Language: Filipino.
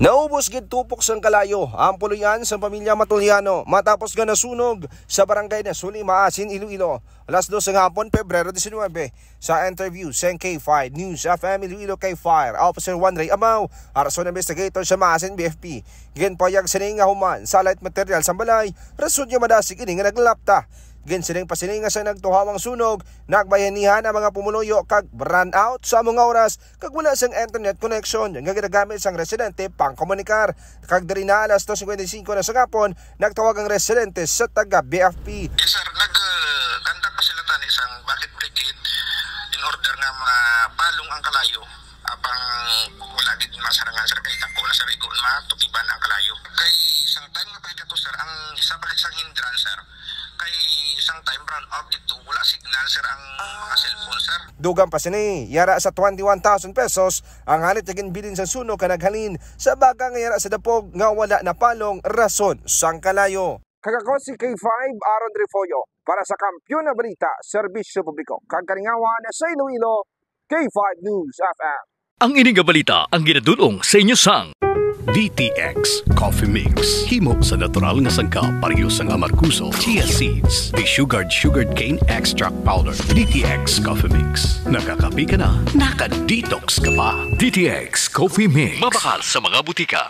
Naubos gid tupok sang kalayo ang puluyan sa pamilya Matuliano matapos nga nasunog sa barangay na Suli, Maasin, Iloilo. Alas 2 ng hapon, Pebrero 19, sa interview sa K5 News FM Iloilo kay Fire Officer Juan Ray Amaw, Arson Investigator sa Maasin BFP. Ginpayag sining nga human sa light material sa balay, rason nga madasig ini nga naglapta. Ginsiling pasiling nga sa nagtuhawang sunog, nagbayanihan ang mga pumuluyo kag run out sa mga oras kag wala sang internet connection nga ginagamit sang residente pang komunikar. Kag diri na alas 2:55 na sa gapon, nagtawag ang residente sa taga BFP. Yes sir, nagkanta pa sila tani sang bakit brigade in order nga mapalong ang kalayo. Apang wala gid masarangan sir kay tako na sa rigo matukiban ang kalayo. Kay isang time nga pwede to sir, ang isa palit sang hindran sir. Kay isang time run out dito, wala signal sir ang mga cellphone sir. Dugang pa sini, yara sa 21,000 pesos ang halit na ginbilin sa sunog kanaghalin sa baga nga yara sa dapog nga wala na palong rason sang kalayo. Kagako si K5 Aaron Refollo para sa Kampiyon na Balita, Serbisyo Publiko. Kagkaringawa na sa Iloilo, K5 News FM. Ang ining balita ang ginadulong sa inyo sang DTX Coffee Mix. Himo sa natural nga sangka pareho sang amarkuso, chia seeds, sugared cane extract powder. DTX Coffee Mix. Nakakapi ka na, naka-detox ka pa. DTX Coffee Mix. Mabakal sa mga butika.